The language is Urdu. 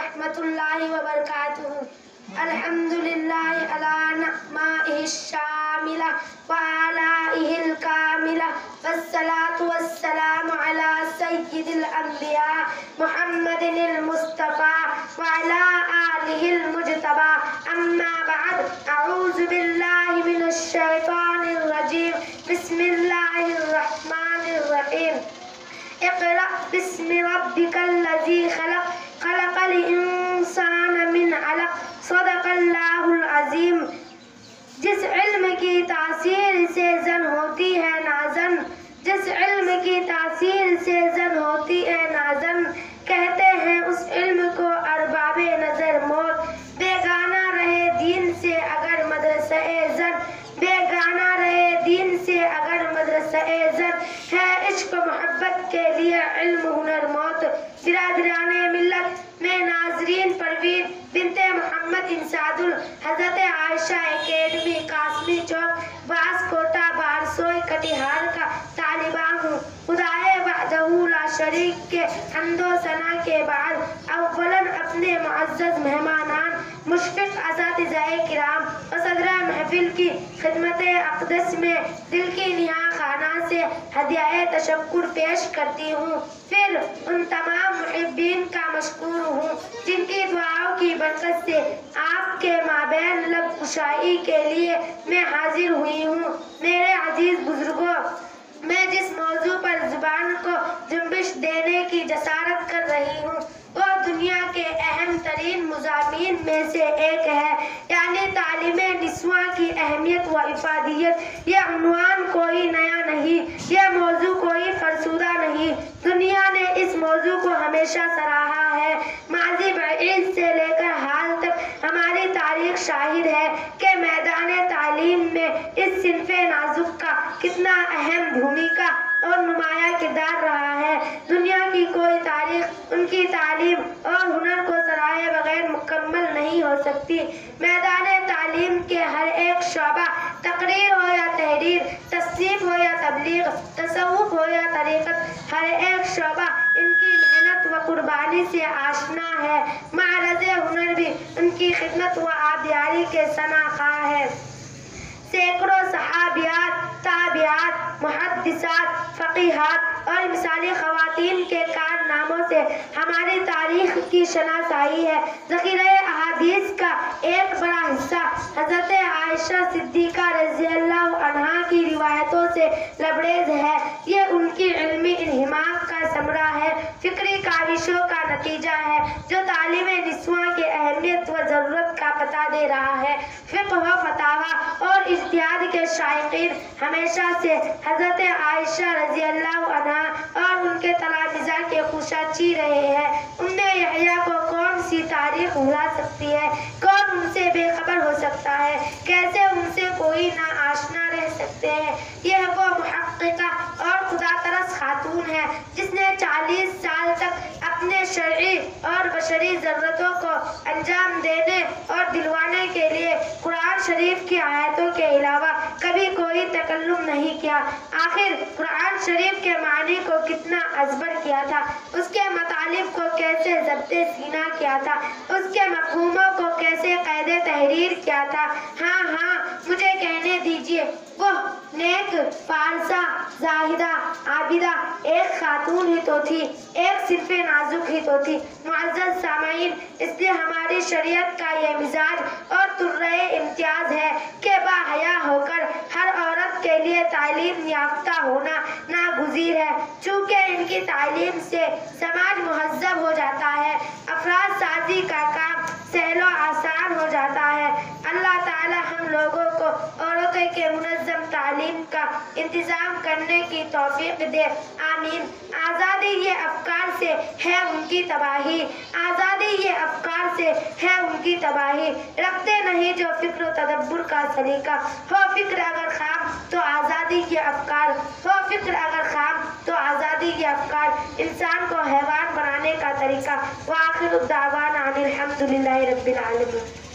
ورحمۃ اللہ وبرکاتہ۔ الحمدللہ علی نعمائہ الشاملہ وآلائہ الکاملہ والصلاة والسلام علی سید الانبیاء محمد المصطفیٰ وعلی آلہ المجتبیٰ، اما بعد، اعوذ باللہ من الشیطان الرجیم، بسم اللہ الرحمن الرحیم۔ اقرأ بسم ربک الذی خلق، خلق الانسان من علق، صدق اللہ العظیم۔ جس علم کی تاثیر سے زن ہوتی ہے نازن، جس علم کی تاثیر سے زن ہوتی ہے نازن، کہتے ہیں اس علم کو ارباب نظر موت۔ بیگانہ رہے دین سے اگر مدرسہ زن، بیگانہ رہے دین سے اگر مدرسہ زن، ہے عشق محبت کے لیے علم ہنر موت۔ برادران ملت میں ناظرین، پروین بنت محمد انساد حضرت عائشہ اکیڈمی قاسمی چوک باس کوٹہ بارسوئی کٹیہار کا طالبہ ہوں۔ خدائے وحدہ لا شریک کے حمد و ثنا کے بعد اولاً اپنے معزز مہمانان، مشفق اساتذہ کرام و صدر محفل کی خدمت اقدس میں دل کی نہا خانہ سے ہدیہ تشکر پیش کرتی ہوں۔ پھر ان تمام محبین کا مشکور ہوں جن کی دعاؤں کی برکت سے آپ کے مابین لب کشائی کے لیے میں حاضر ہوئی ہوں۔ میرے عزیز بزرگوں، میں جس موضوع پر زبان کو جنبش دینے کی جسارت کر رہی ہوں وہ دنیا کے اہم ترین مضامین میں سے ایک ہے، یعنی تعلیم نسواں کی اہمیت و افادیت۔ یہ عنوان کوئی نیا نہیں، یہ موضوع کوئی فرسودہ نہیں، دنیا نے اس موضوع کو ہمیشہ سراہا ہے۔ ماضی بعید سے لے کر حال تک ہماری تاریخ شاہد ہے کہ میدان تعلیم میں اس صنف نازک کا کتنا اہم بھومکا اور نمایاں کردار رہا ہے۔ دنیا کی کوئی تاریخ ان کی تعلیم اور ہنر کو سرائے بغیر مکمل نہیں ہو سکتی۔ میدان تعلیم کے ہر ایک شعبہ، تقریر ہو یا تحریر، تصنیف ہو یا تبلیغ، تصوف ہو یا طریقت، ہر ایک شعبہ ان کی محنت و قربانی سے آشنا ہے۔ معرض ہنر بھی ان کی خدمت و آبیاری کے ثنا خواہ ہے۔ سینکڑوں صحابیات، تابعات، محدثات، فقیہات اور مثالی خواتین کے کارناموں سے ہماری تاریخ کی شناسائی ہے۔ ذخیرہ احادیث کا ایک بڑا حصہ حضرت عائشہ صدیقہ رضی اللہ عنہا کی روایتوں سے لبریز ہے۔ یہ ان کی علمی انہماک کا ثمرہ ہے، فکری کاوشوں کا نتیجہ ہے جو تعلیم نسواں کی اہمیت و ضرورت کا پتہ دے رہا ہے۔ فقہ و فتاویٰ اور اجتہاد کے شائقین ہمیشہ سے حضرت عائشہ رضی اللہ عنہا اور ان کے تلامذہ کے خوشاچی رہے ہیں۔ ام یحییٰ کو کون سی تاریخ بھلا سکتی ہے؟ کون ان سے بے خبر ہو سکتا ہے؟ کیسے ان سے کوئی نا آشنا رہ سکتے ہیں؟ یہ وہ محققہ اور خدا ترس خاتون ہے جس نے 40 سال تک اپنے شرعی اور بشری ضرورتوں کو انجام دینے اور دلوانے کے لیے قرآن شریف کی آیتوں کے علاوہ کبھی کوئی تکلم نہیں کیا۔ آخر قرآن شریف کے معنی کو کتنا ازبر کیا تھا، اس کے مطالب کو کیسے ضبط سینہ کیا تھا، اس کے مفہوموں کو کیسے قید تحریر کیا تھا۔ ہاں مجھے کہنے دیجئے، وہ نیک، فارسہ، زاہدہ، عابدہ ایک خاتون ہی تو تھی، ایک صنف نازک ہی تو تھی۔ معزز سامعین، اس لیے ہماری شریعت کا یہ مزاج اور طرح امتیاز ہے کہ باحیا ہو کر ہر عورت کے لیے تعلیم یافتہ ہونا ناگزیر ہے۔ چونکہ ان کی تعلیم سے سماج مہذب ہو جاتا ہے، افراد سازی کا کام سہل و آسان ہو جاتا ہے۔ اللہ تعالی ہم لوگوں کو عورتوں کے منظم تعلیم کا انتظام کرنے کی توفیق دے، آمین۔ آزادی یہ افکار سے ہے ان کی تباہی، آزادی یہ افکار سے ہے ان کی تباہی۔ رکھتے نہیں جو فکر و تدبر کا سلیقہ، ہو فکر اگر خام تو آزادی کے افکار، ہو فکر اگر خام تو آزادی کے افکار، انسان کو حیوان بنانے کا طریقہ۔ وآخر الدعوانا ان الحمدللہ رب العالمین۔